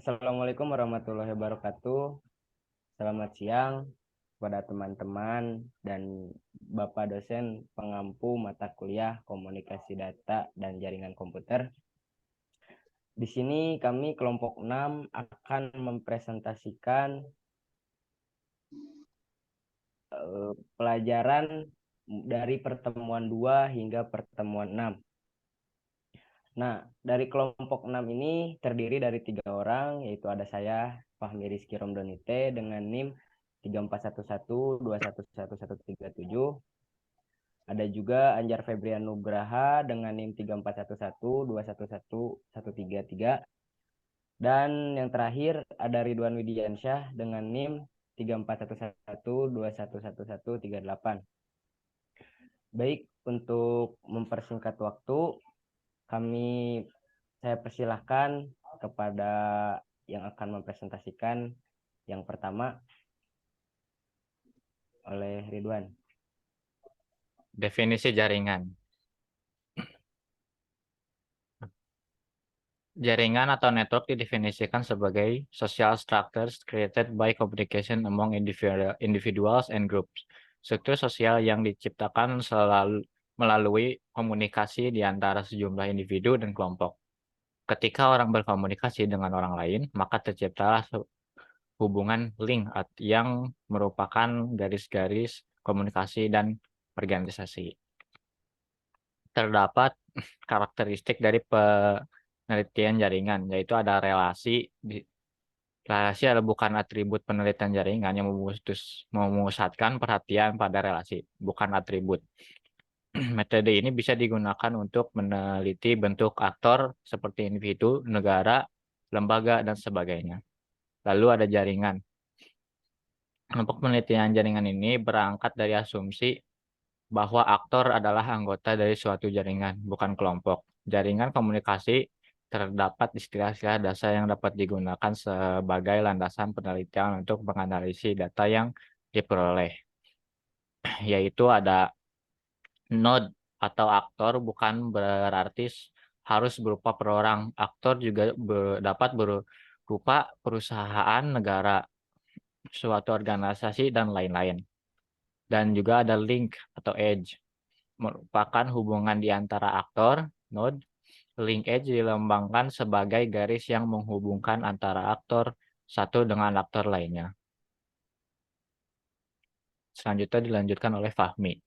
Assalamualaikum warahmatullahi wabarakatuh. Selamat siang kepada teman-teman dan Bapak dosen pengampu mata kuliah Komunikasi Data dan Jaringan Komputer. Di sini kami kelompok 6 akan mempresentasikan pelajaran dari pertemuan 2 hingga pertemuan 6. Nah, dari kelompok 6 ini terdiri dari 3 orang, yaitu ada saya, Fahmi Rizky Romdonite, dengan NIM 3411211137. Ada juga Anjar Febrian Nugraha dengan NIM 3411211113. Dan yang terakhir ada Ridwan Widiansyah dengan NIM 3411211138. Baik, untuk mempersingkat waktu, saya persilahkan kepada yang akan mempresentasikan yang pertama oleh Ridwan. Definisi jaringan. Jaringan atau network didefinisikan sebagai social structures created by communication among individuals and groups. Struktur sosial yang diciptakan melalui komunikasi di antara sejumlah individu dan kelompok. Ketika orang berkomunikasi dengan orang lain, maka terciptalah hubungan link yang merupakan garis-garis komunikasi dan organisasi. Terdapat karakteristik dari penelitian jaringan, yaitu ada relasi. Relasi adalah bukan atribut penelitian jaringan yang memusatkan perhatian pada relasi, bukan atribut. Metode ini bisa digunakan untuk meneliti bentuk aktor seperti individu, negara, lembaga, dan sebagainya. Lalu ada jaringan. Untuk penelitian jaringan ini berangkat dari asumsi bahwa aktor adalah anggota dari suatu jaringan, bukan kelompok. Jaringan komunikasi terdapat istilah-istilah dasar yang dapat digunakan sebagai landasan penelitian untuk menganalisis data yang diperoleh, yaitu ada node atau aktor bukan berarti harus berupa perorangan. Aktor juga dapat berupa perusahaan, negara, suatu organisasi, dan lain-lain. Dan juga ada link atau edge, merupakan hubungan di antara aktor, node. Link edge dilambangkan sebagai garis yang menghubungkan antara aktor satu dengan aktor lainnya. Selanjutnya dilanjutkan oleh Fahmi.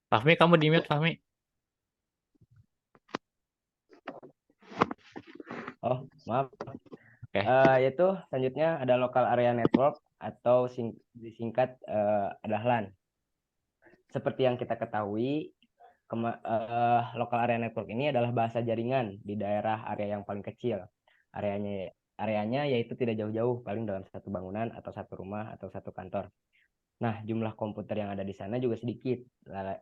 Fahmi, kamu di mute, Fahmi. Oh, maaf. Oke. Yaitu selanjutnya ada local area network atau disingkat adalah LAN. Seperti yang kita ketahui, local area network ini adalah bahasa jaringan di daerah area yang paling kecil. Areanya yaitu tidak jauh-jauh, paling dalam satu bangunan atau satu rumah atau satu kantor. Nah, jumlah komputer yang ada di sana juga sedikit,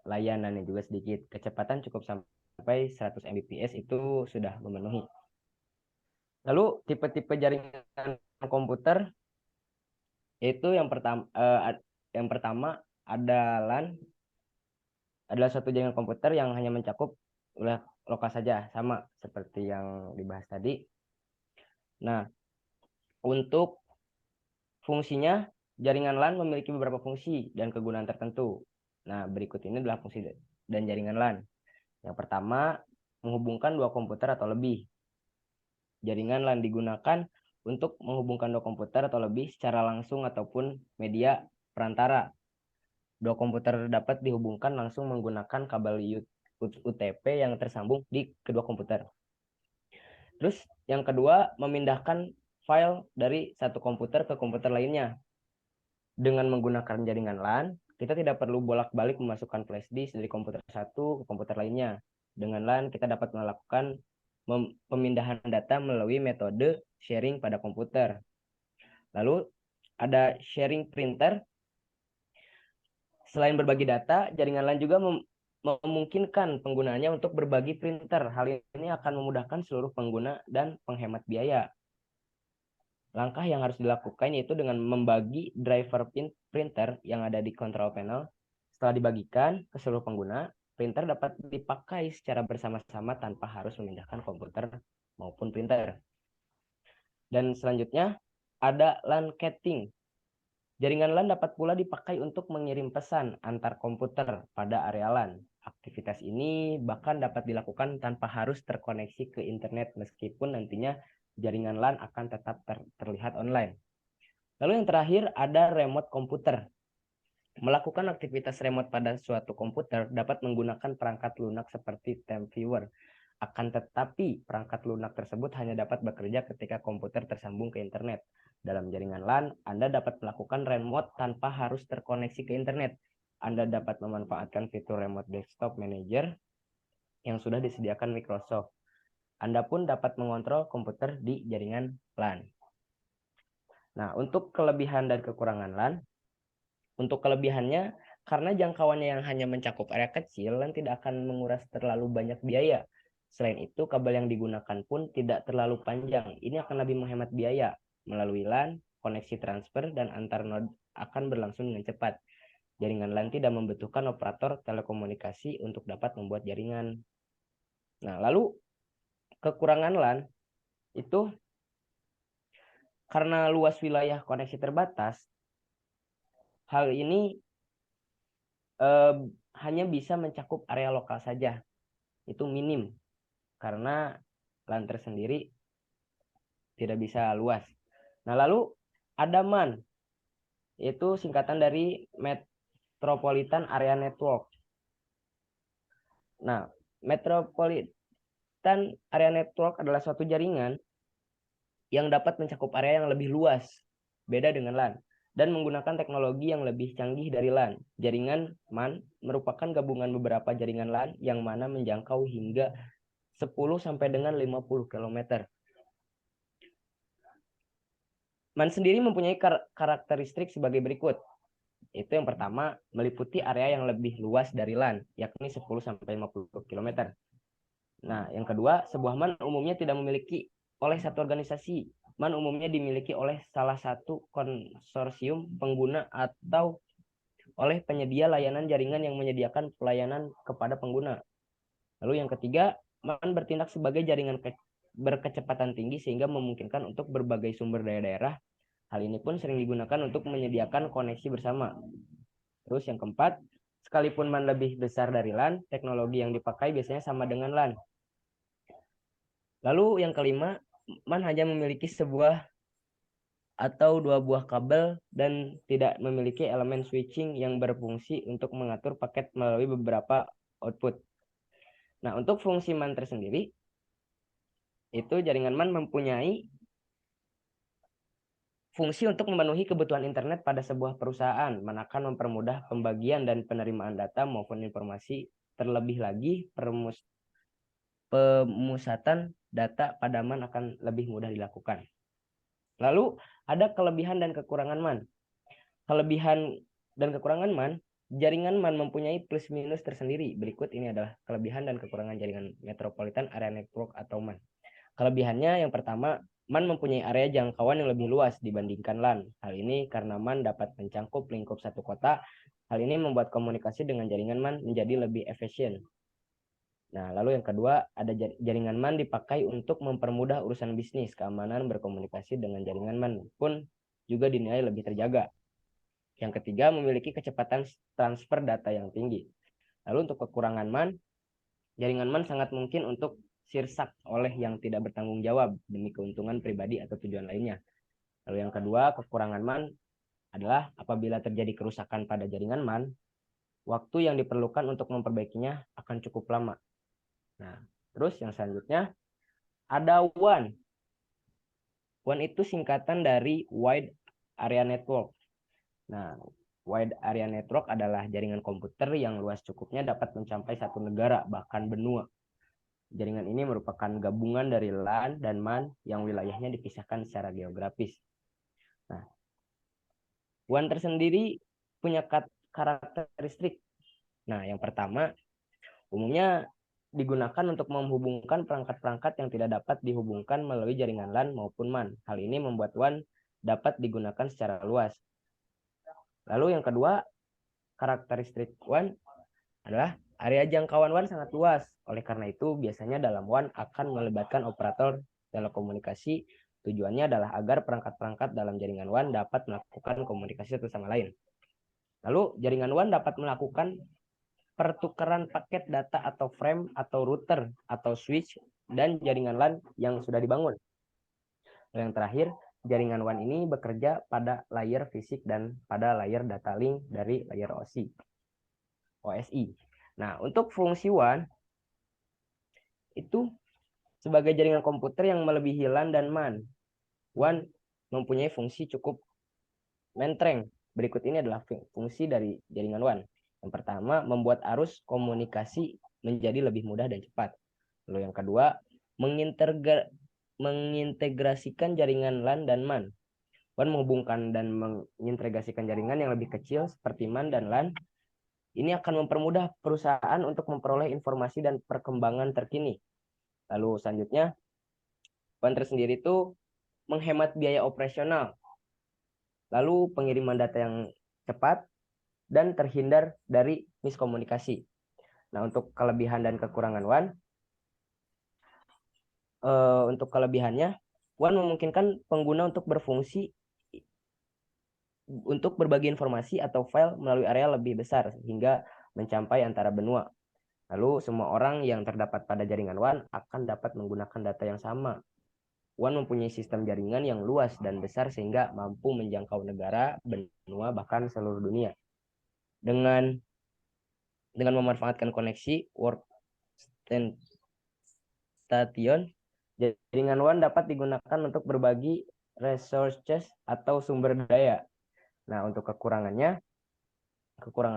layanannya juga sedikit. Kecepatan cukup sampai 100 Mbps itu sudah memenuhi. Lalu tipe-tipe jaringan komputer itu yang pertama ada LAN, adalah suatu jaringan komputer yang hanya mencakup lokal saja, sama seperti yang dibahas tadi. Nah, untuk fungsinya, jaringan LAN memiliki beberapa fungsi dan kegunaan tertentu. Nah, berikut ini adalah fungsi dan jaringan LAN. Yang pertama, menghubungkan dua komputer atau lebih. Jaringan LAN digunakan untuk menghubungkan dua komputer atau lebih secara langsung ataupun media perantara. Dua komputer dapat dihubungkan langsung menggunakan kabel UTP yang tersambung di kedua komputer. Terus yang kedua, memindahkan file dari satu komputer ke komputer lainnya. Dengan menggunakan jaringan LAN, kita tidak perlu bolak-balik memasukkan flash disk dari komputer satu ke komputer lainnya. Dengan LAN, kita dapat melakukan pemindahan data melalui metode sharing pada komputer. Lalu ada sharing printer. Selain berbagi data, jaringan LAN juga memungkinkan penggunanya untuk berbagi printer. Hal ini akan memudahkan seluruh pengguna dan penghemat biaya. Langkah yang harus dilakukan yaitu dengan membagi driver printer yang ada di control panel. Setelah dibagikan ke seluruh pengguna, printer dapat dipakai secara bersama-sama tanpa harus memindahkan komputer maupun printer. Dan selanjutnya ada LAN caching. Jaringan LAN dapat pula dipakai untuk mengirim pesan antar komputer pada area LAN. Aktivitas ini bahkan dapat dilakukan tanpa harus terkoneksi ke internet meskipun nantinya jaringan LAN akan tetap terlihat online. Lalu yang terakhir ada remote komputer. Melakukan aktivitas remote pada suatu komputer dapat menggunakan perangkat lunak seperti TeamViewer. Akan tetapi perangkat lunak tersebut hanya dapat bekerja ketika komputer tersambung ke internet. Dalam jaringan LAN, Anda dapat melakukan remote tanpa harus terkoneksi ke internet. Anda dapat memanfaatkan fitur Remote Desktop Manager yang sudah disediakan Microsoft. Anda pun dapat mengontrol komputer di jaringan LAN. Nah, untuk kelebihan dan kekurangan LAN, untuk kelebihannya, karena jangkauannya yang hanya mencakup area kecil, LAN tidak akan menguras terlalu banyak biaya. Selain itu, kabel yang digunakan pun tidak terlalu panjang. Ini akan lebih menghemat biaya. Melalui LAN, koneksi transfer dan antar node akan berlangsung dengan cepat. Jaringan LAN tidak membutuhkan operator telekomunikasi untuk dapat membuat jaringan. Nah, lalu kekurangan LAN itu karena luas wilayah koneksi terbatas, hal ini hanya bisa mencakup area lokal saja. Itu minim karena LAN tersendiri tidak bisa luas. Nah, lalu ada MAN, yaitu singkatan dari Metropolitan Area Network. Nah, Metropolitan Area Network adalah suatu jaringan yang dapat mencakup area yang lebih luas, beda dengan LAN, dan menggunakan teknologi yang lebih canggih dari LAN. Jaringan MAN merupakan gabungan beberapa jaringan LAN yang mana menjangkau hingga 10 sampai dengan 50 km. MAN sendiri mempunyai karakteristik sebagai berikut. Itu yang pertama, meliputi area yang lebih luas dari LAN, yakni 10 sampai 50 km. Nah, yang kedua, sebuah MAN umumnya tidak memiliki oleh satu organisasi. MAN umumnya dimiliki oleh salah satu konsorsium pengguna atau oleh penyedia layanan jaringan yang menyediakan pelayanan kepada pengguna. Lalu yang ketiga, MAN bertindak sebagai jaringan berkecepatan tinggi sehingga memungkinkan untuk berbagai sumber daya daerah. Hal ini pun sering digunakan untuk menyediakan koneksi bersama. Terus yang keempat, sekalipun MAN lebih besar dari LAN, teknologi yang dipakai biasanya sama dengan LAN. Lalu yang kelima, MAN hanya memiliki sebuah atau dua buah kabel dan tidak memiliki elemen switching yang berfungsi untuk mengatur paket melalui beberapa output. Nah, untuk fungsi MAN tersendiri, itu jaringan MAN mempunyai fungsi untuk memenuhi kebutuhan internet pada sebuah perusahaan. MAN akan mempermudah pembagian dan penerimaan data maupun informasi. Terlebih lagi, pemusatan data pada MAN akan lebih mudah dilakukan. Lalu ada kelebihan dan kekurangan MAN. Kelebihan dan kekurangan MAN, jaringan MAN mempunyai plus minus tersendiri. Berikut ini adalah kelebihan dan kekurangan jaringan Metropolitan Area Network atau MAN. Kelebihannya yang pertama, MAN mempunyai area jangkauan yang lebih luas dibandingkan LAN. Hal ini karena MAN dapat mencangkup lingkup satu kota. Hal ini membuat komunikasi dengan jaringan MAN menjadi lebih efisien. Nah, lalu yang kedua, ada jaringan MAN dipakai untuk mempermudah urusan bisnis. Keamanan berkomunikasi dengan jaringan MAN pun juga dinilai lebih terjaga. Yang ketiga, memiliki kecepatan transfer data yang tinggi. Lalu untuk kekurangan MAN, jaringan MAN sangat mungkin untuk sirsak oleh yang tidak bertanggung jawab demi keuntungan pribadi atau tujuan lainnya. Lalu yang kedua, kekurangan MAN adalah apabila terjadi kerusakan pada jaringan MAN, waktu yang diperlukan untuk memperbaikinya akan cukup lama. Nah, terus yang selanjutnya ada WAN. WAN itu singkatan dari Wide Area Network. Nah, Wide Area Network adalah jaringan komputer yang luas cukupnya dapat mencapai satu negara, bahkan benua. Jaringan ini merupakan gabungan dari LAN dan MAN yang wilayahnya dipisahkan secara geografis. Nah, WAN tersendiri punya karakteristik. Nah, yang pertama, umumnya digunakan untuk menghubungkan perangkat-perangkat yang tidak dapat dihubungkan melalui jaringan LAN maupun MAN. Hal ini membuat WAN dapat digunakan secara luas. Lalu yang kedua, karakteristik WAN adalah area jangkauan WAN sangat luas. Oleh karena itu, biasanya dalam WAN akan melibatkan operator telekomunikasi. Tujuannya adalah agar perangkat-perangkat dalam jaringan WAN dapat melakukan komunikasi satu sama lain. Lalu, jaringan WAN dapat melakukan pertukaran paket data atau frame atau router atau switch dan jaringan LAN yang sudah dibangun. Yang terakhir, jaringan WAN ini bekerja pada layer fisik dan pada layer data link dari layer OSI. Nah, untuk fungsi WAN itu sebagai jaringan komputer yang melebihi LAN dan MAN. WAN mempunyai fungsi cukup mentereng. Berikut ini adalah fungsi dari jaringan WAN. Yang pertama, membuat arus komunikasi menjadi lebih mudah dan cepat. Lalu yang kedua, mengintegrasikan jaringan LAN dan MAN. WAN menghubungkan dan mengintegrasikan jaringan yang lebih kecil seperti MAN dan LAN. Ini akan mempermudah perusahaan untuk memperoleh informasi dan perkembangan terkini. Lalu selanjutnya, WAN tersendiri itu menghemat biaya operasional. Lalu pengiriman data yang cepat dan terhindar dari miskomunikasi. Nah, untuk kelebihan dan kekurangan WAN, untuk kelebihannya, WAN memungkinkan pengguna untuk berfungsi untuk berbagi informasi atau file melalui area lebih besar hingga mencapai antara benua. Lalu semua orang yang terdapat pada jaringan WAN akan dapat menggunakan data yang sama. WAN mempunyai sistem jaringan yang luas dan besar sehingga mampu menjangkau negara, benua, bahkan seluruh dunia. Dengan memanfaatkan koneksi workstation, jaringan WAN dapat digunakan untuk berbagi resources atau sumber daya. Nah, untuk kekurangan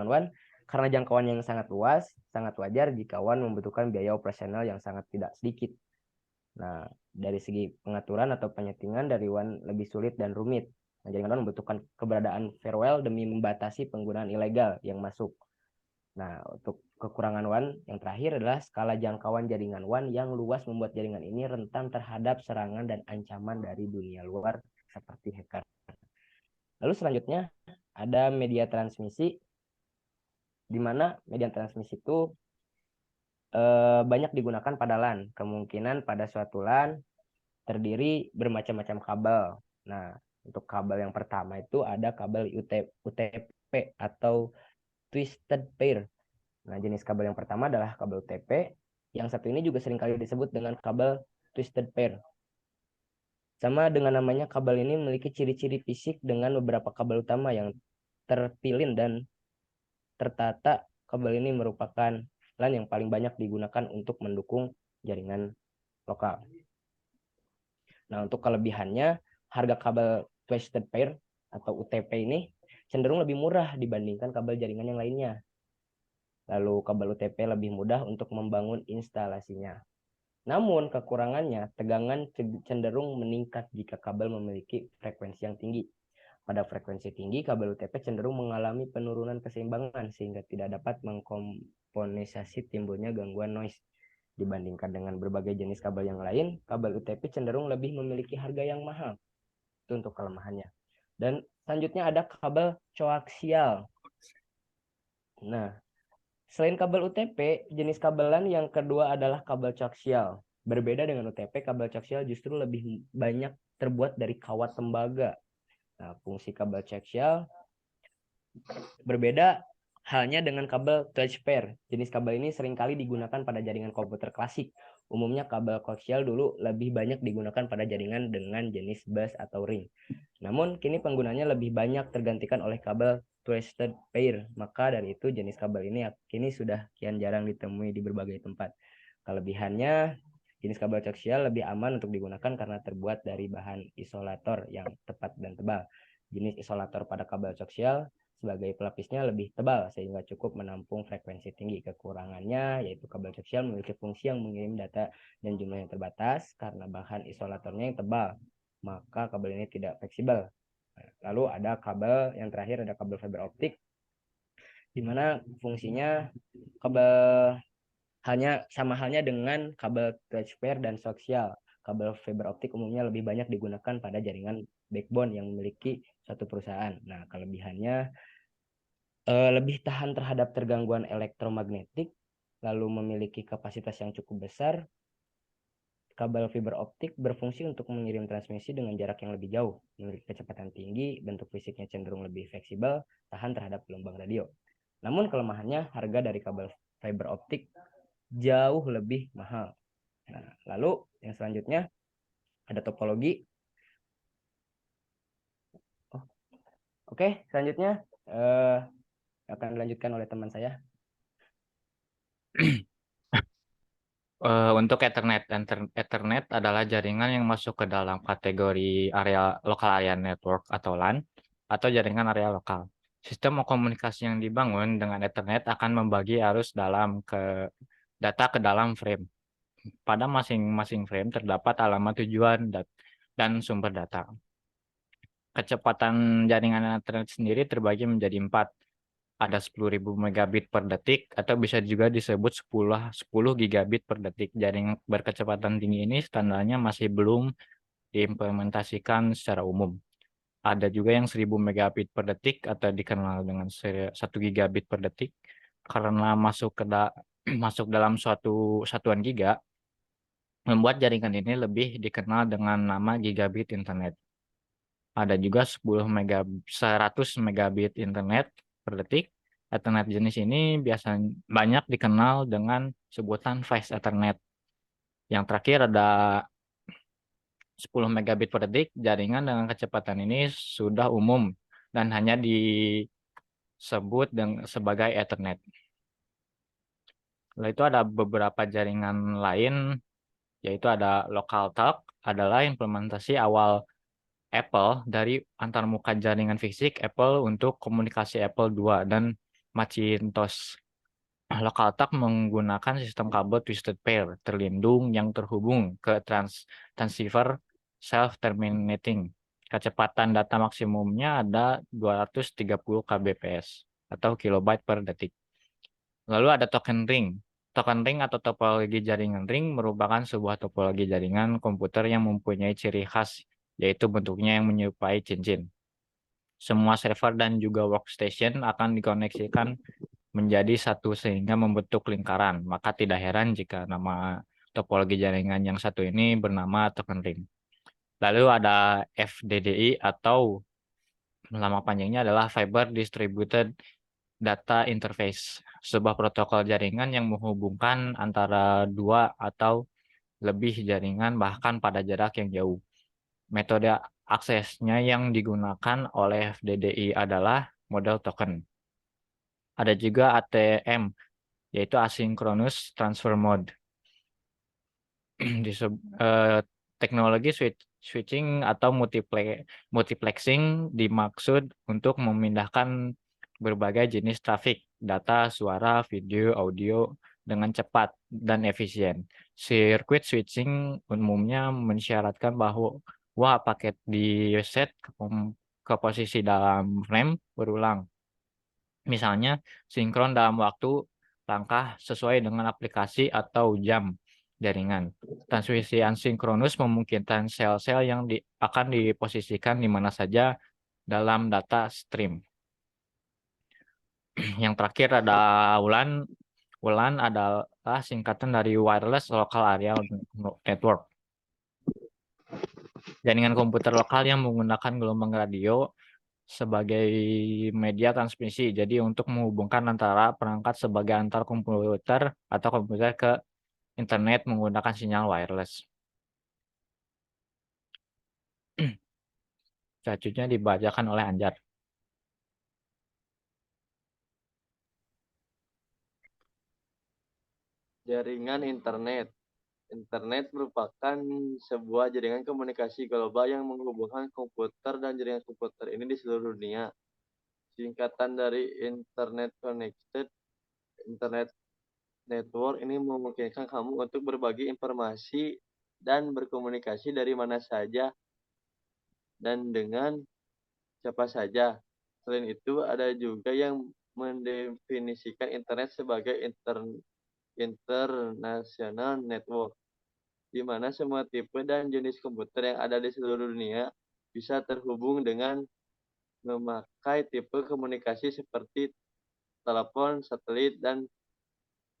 WAN, karena jangkauan yang sangat luas, sangat wajar jika WAN membutuhkan biaya operasional yang sangat tidak sedikit. Nah, dari segi pengaturan atau penyetingan dari WAN lebih sulit dan rumit. Nah, jaringan WAN membutuhkan keberadaan firewall demi membatasi penggunaan ilegal yang masuk. Nah, untuk kekurangan WAN yang terakhir adalah skala jangkauan jaringan WAN yang luas membuat jaringan ini rentan terhadap serangan dan ancaman dari dunia luar seperti hacker. Lalu selanjutnya ada media transmisi, di mana media transmisi itu banyak digunakan pada LAN. Kemungkinan pada suatu LAN terdiri bermacam-macam kabel. Nah, untuk kabel yang pertama itu ada kabel UTP atau Twisted Pair. Nah, jenis kabel yang pertama adalah kabel UTP. Yang satu ini juga seringkali disebut dengan kabel Twisted Pair. Sama dengan namanya, kabel ini memiliki ciri-ciri fisik dengan beberapa kabel utama yang terpilin dan tertata. Kabel ini merupakan LAN yang paling banyak digunakan untuk mendukung jaringan lokal. Nah, untuk kelebihannya, harga kabel Twisted Pair atau UTP ini cenderung lebih murah dibandingkan kabel jaringan yang lainnya. Lalu kabel UTP lebih mudah untuk membangun instalasinya. Namun kekurangannya, tegangan cenderung meningkat jika kabel memiliki frekuensi yang tinggi. Pada frekuensi tinggi, kabel UTP cenderung mengalami penurunan keseimbangan sehingga tidak dapat mengkomponisasi timbulnya gangguan noise. Dibandingkan dengan berbagai jenis kabel yang lain, kabel UTP cenderung lebih memiliki harga yang mahal. Itu untuk kelemahannya. Dan selanjutnya ada kabel coaksial. Nah, selain kabel UTP, jenis kabelan yang kedua adalah kabel coaksial. Berbeda dengan UTP, kabel coaksial justru lebih banyak terbuat dari kawat tembaga. Nah, fungsi kabel coaksial berbeda halnya dengan kabel touch pair. Jenis kabel ini seringkali digunakan pada jaringan komputer klasik. Umumnya kabel koaksial dulu lebih banyak digunakan pada jaringan dengan jenis bus atau ring. Namun kini penggunanya lebih banyak tergantikan oleh kabel twisted pair. Maka dari itu jenis kabel ini kini sudah kian jarang ditemui di berbagai tempat. Kelebihannya, jenis kabel koaksial lebih aman untuk digunakan karena terbuat dari bahan isolator yang tepat dan tebal. Jenis isolator pada kabel koaksial sebagai pelapisnya lebih tebal sehingga cukup menampung frekuensi tinggi. Kekurangannya yaitu kabel koaksial memiliki fungsi yang mengirim data dan jumlah yang terbatas karena bahan isolatornya yang tebal, maka kabel ini tidak fleksibel. Lalu ada kabel yang terakhir, ada kabel fiber optik, di mana fungsinya kabel sama halnya dengan kabel transfer dan koaksial. Kabel fiber optik umumnya lebih banyak digunakan pada jaringan backbone yang memiliki suatu perusahaan. Nah, kelebihannya lebih tahan terhadap tergangguan elektromagnetik, lalu memiliki kapasitas yang cukup besar. Kabel fiber optik berfungsi untuk mengirim transmisi dengan jarak yang lebih jauh, memiliki kecepatan tinggi, bentuk fisiknya cenderung lebih fleksibel, tahan terhadap gelombang radio. Namun kelemahannya, harga dari kabel fiber optik jauh lebih mahal. Nah, lalu yang selanjutnya ada topologi. Oh, oke, selanjutnya akan dilanjutkan oleh teman saya. Untuk Ethernet adalah jaringan yang masuk ke dalam kategori area local area network atau LAN atau jaringan area lokal. Sistem komunikasi yang dibangun dengan Ethernet akan membagi arus data ke dalam frame. Pada masing-masing frame terdapat alamat tujuan dan sumber data. Kecepatan jaringan Ethernet sendiri terbagi menjadi 4. Ada 10.000 megabit per detik atau bisa juga disebut 10 gigabit per detik. Jaringan berkecepatan tinggi ini standarnya masih belum diimplementasikan secara umum. Ada juga yang 1000 megabit per detik atau dikenal dengan 1 gigabit per detik karena masuk dalam suatu satuan giga, membuat jaringan ini lebih dikenal dengan nama gigabit internet. Ada juga 100 megabit internet per detik. Ethernet jenis ini biasanya banyak dikenal dengan sebutan Fast Ethernet. Yang terakhir ada 10 megabit per detik. Jaringan dengan kecepatan ini sudah umum dan hanya disebut sebagai Ethernet. Lalu itu ada beberapa jaringan lain, yaitu ada Local Talk, adalah implementasi awal Apple dari antarmuka jaringan fisik Apple untuk komunikasi Apple II dan Macintosh. LocalTalk menggunakan sistem kabel twisted pair terlindung yang terhubung ke transceiver self-terminating. Kecepatan data maksimumnya ada 230 kbps atau kilobyte per detik. Lalu ada token ring. Token ring atau topologi jaringan ring merupakan sebuah topologi jaringan komputer yang mempunyai ciri khas, yaitu bentuknya yang menyerupai cincin. Semua server dan juga workstation akan dikoneksikan menjadi satu sehingga membentuk lingkaran. Maka tidak heran jika nama topologi jaringan yang satu ini bernama token ring. Lalu ada FDDI atau nama panjangnya adalah Fiber Distributed Data Interface, sebuah protokol jaringan yang menghubungkan antara dua atau lebih jaringan bahkan pada jarak yang jauh. Metode aksesnya yang digunakan oleh FDDI adalah model token. Ada juga ATM, yaitu Asynchronous Transfer Mode. Teknologi switching atau multiplexing dimaksud untuk memindahkan berbagai jenis trafik, data, suara, video, audio dengan cepat dan efisien. Sirkuit switching umumnya mensyaratkan bahwa paket di set ke posisi dalam frame berulang. Misalnya, sinkron dalam waktu langkah sesuai dengan aplikasi atau jam jaringan. Transmisi asinkronus memungkinkan sel-sel yang akan diposisikan di mana saja dalam data stream. Yang terakhir ada WLAN. WLAN adalah singkatan dari Wireless Local Area Network. Jaringan komputer lokal yang menggunakan gelombang radio sebagai media transmisi. Jadi untuk menghubungkan antara perangkat sebagai antar komputer atau komputer ke internet menggunakan sinyal wireless. Selanjutnya dibacakan oleh Anjar. Jaringan internet. Internet merupakan sebuah jaringan komunikasi global yang menghubungkan komputer dan jaringan komputer ini di seluruh dunia. Singkatan dari Internet Connected, Internet Network ini memungkinkan kamu untuk berbagi informasi dan berkomunikasi dari mana saja dan dengan siapa saja. Selain itu, ada juga yang mendefinisikan internet sebagai international network, di mana semua tipe dan jenis komputer yang ada di seluruh dunia bisa terhubung dengan memakai tipe komunikasi seperti telepon, satelit, dan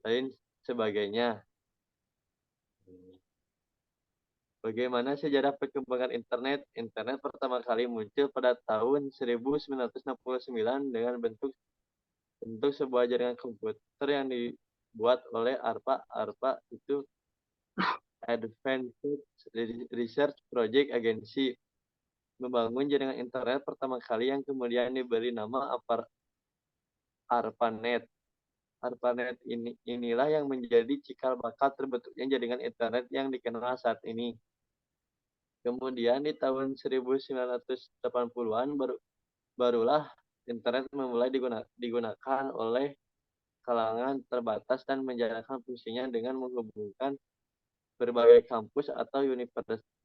lain sebagainya. Bagaimana sejarah perkembangan internet? Internet pertama kali muncul pada tahun 1969 dengan bentuk sebuah jaringan komputer yang dibuat oleh ARPA. ARPA itu Advanced Research Project Agency, membangun jaringan internet pertama kali yang kemudian diberi nama ARPANET. ARPANET inilah yang menjadi cikal bakal terbentuknya jaringan internet yang dikenal saat ini. Kemudian di tahun 1980-an barulah internet mulai digunakan oleh kalangan terbatas dan menjalankan fungsinya dengan menghubungkan berbagai kampus atau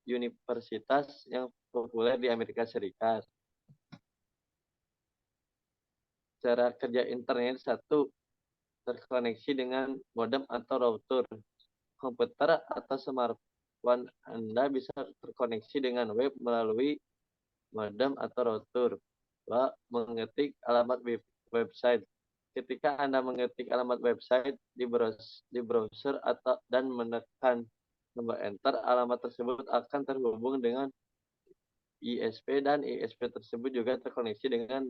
universitas yang populer di Amerika Serikat. Cara kerja internet: satu, terkoneksi dengan modem atau router. Komputer atau smartphone Anda bisa terkoneksi dengan web melalui modem atau router. 2. Mengetik alamat website. Ketika Anda mengetik alamat website di browser dan menekan tombol enter, alamat tersebut akan terhubung dengan ISP dan ISP tersebut juga terkoneksi dengan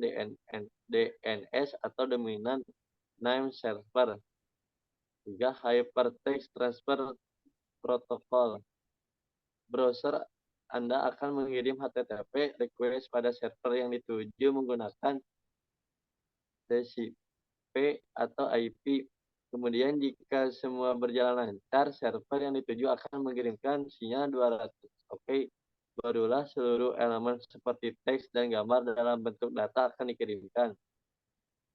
DNS atau Dominant Name Server. 3. Hypertext Transfer Protocol. Browser Anda akan mengirim HTTP request pada server yang dituju menggunakan TCP atau IP. Kemudian jika semua berjalan lancar, server yang dituju akan mengirimkan sinyal 200 OK. Barulah seluruh elemen seperti teks dan gambar dalam bentuk data akan dikirimkan.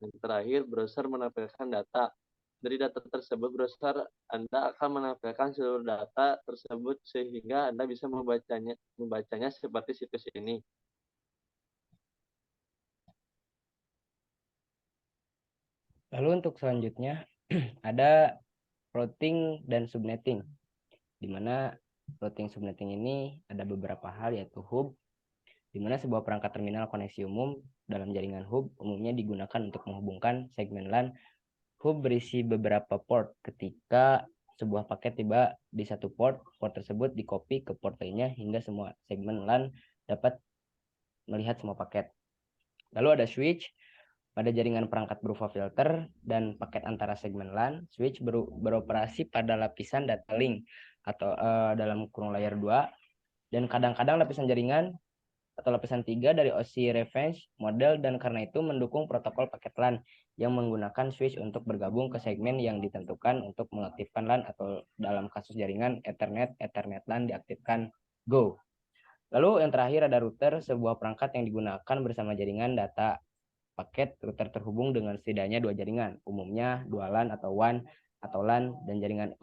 Dan terakhir, browser menampilkan data. Dari data tersebut, browser Anda akan menampilkan seluruh data tersebut sehingga Anda bisa membacanya seperti situs ini. Lalu untuk selanjutnya ada routing dan subnetting, di mana routing subnetting ini ada beberapa hal, yaitu hub, di mana sebuah perangkat terminal koneksi umum dalam jaringan hub umumnya digunakan untuk menghubungkan segmen LAN. Hub berisi beberapa port. Ketika sebuah paket tiba di satu port tersebut di-copy ke port lainnya hingga semua segmen LAN dapat melihat semua paket. Lalu ada switch. Pada jaringan perangkat berupa filter dan paket antara segmen LAN, switch beroperasi pada lapisan data link atau dalam kurung layer 2, dan kadang-kadang lapisan jaringan atau lapisan 3 dari OSI reference model, dan karena itu mendukung protokol paket LAN yang menggunakan switch untuk bergabung ke segmen yang ditentukan untuk mengaktifkan LAN, atau dalam kasus jaringan Ethernet LAN diaktifkan Go. Lalu yang terakhir ada router, sebuah perangkat yang digunakan bersama jaringan data paket. Router terhubung dengan setidaknya 2 jaringan, umumnya 2 LAN atau WAN atau LAN dan jaringan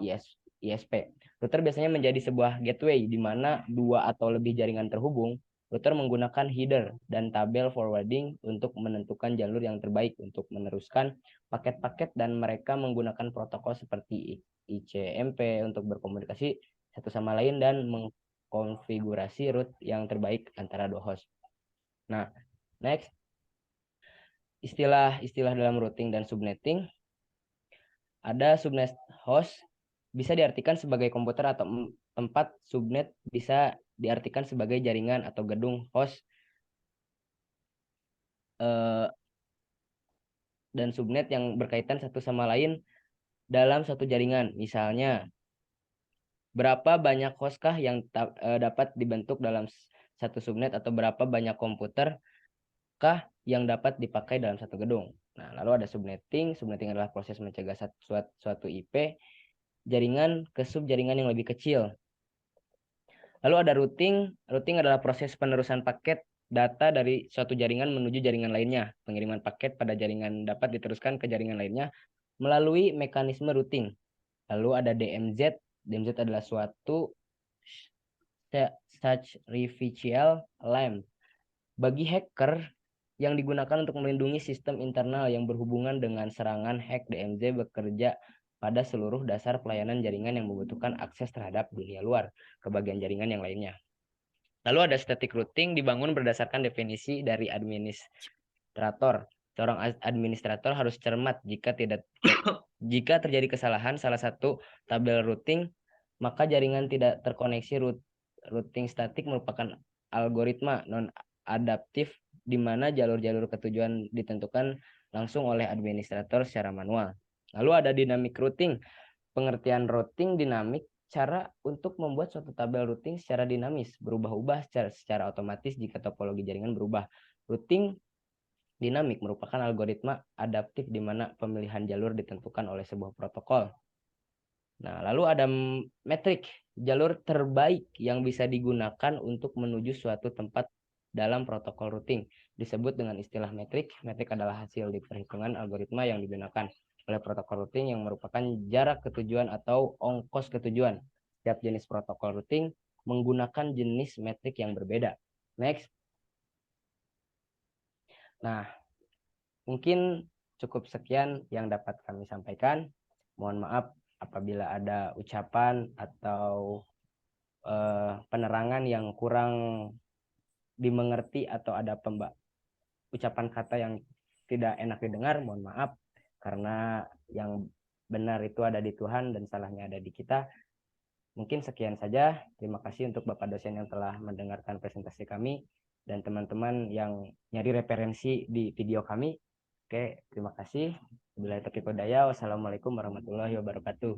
ISP. Router biasanya menjadi sebuah gateway di mana 2 atau lebih jaringan terhubung. Router menggunakan header dan tabel forwarding untuk menentukan jalur yang terbaik untuk meneruskan paket-paket, dan mereka menggunakan protokol seperti ICMP untuk berkomunikasi satu sama lain dan mengkonfigurasi route yang terbaik antara dua host. Nah, next, istilah-istilah dalam routing dan subnetting. Ada subnet host bisa diartikan sebagai komputer atau tempat. Subnet bisa diartikan sebagai jaringan atau gedung host. Dan subnet yang berkaitan satu sama lain dalam satu jaringan. Misalnya, berapa banyak hostkah yang dapat dibentuk dalam satu subnet, atau berapa banyak komputer kah yang dapat dipakai dalam satu gedung. Nah, lalu ada subnetting. Subnetting adalah proses mencegah suatu IP jaringan ke subjaringan yang lebih kecil. Lalu ada routing. Routing adalah proses penerusan paket data dari suatu jaringan menuju jaringan lainnya. Pengiriman paket pada jaringan dapat diteruskan ke jaringan lainnya melalui mekanisme routing. Lalu ada DMZ. DMZ adalah suatu such referential lamp. bagi hacker yang digunakan untuk melindungi sistem internal yang berhubungan dengan serangan hack, DMZ bekerja pada seluruh dasar pelayanan jaringan yang membutuhkan akses terhadap dunia luar ke bagian jaringan yang lainnya. Lalu ada static routing dibangun berdasarkan definisi dari administrator. Seorang administrator harus cermat jika terjadi kesalahan salah satu tabel routing, maka jaringan tidak terkoneksi. Routing statik merupakan algoritma non-adaptif di mana jalur-jalur ketujuan ditentukan langsung oleh administrator secara manual. Lalu ada dynamic routing. Pengertian routing dinamik, cara untuk membuat suatu tabel routing secara dinamis, berubah-ubah secara otomatis jika topologi jaringan berubah. Routing dinamik merupakan algoritma adaptif di mana pemilihan jalur ditentukan oleh sebuah protokol. Nah, lalu ada metrik, jalur terbaik yang bisa digunakan untuk menuju suatu tempat dalam protokol routing. Disebut dengan istilah metrik. Metrik adalah hasil perhitungan algoritma yang digunakan oleh protokol routing yang merupakan jarak ke tujuan atau ongkos ke tujuan. Setiap jenis protokol routing menggunakan jenis metrik yang berbeda. Next. Nah, mungkin cukup sekian yang dapat kami sampaikan. Mohon maaf apabila ada ucapan atau penerangan yang kurang dimengerti atau ada ucapan kata yang tidak enak didengar, mohon maaf, karena yang benar itu ada di Tuhan dan salahnya ada di kita. Mungkin sekian saja. Terima kasih untuk Bapak dosen yang telah mendengarkan presentasi kami dan teman-teman yang nyari referensi di video kami. Oke, terima kasih. Wabillahi taufiq wal hidayah. Wassalamualaikum warahmatullahi wabarakatuh.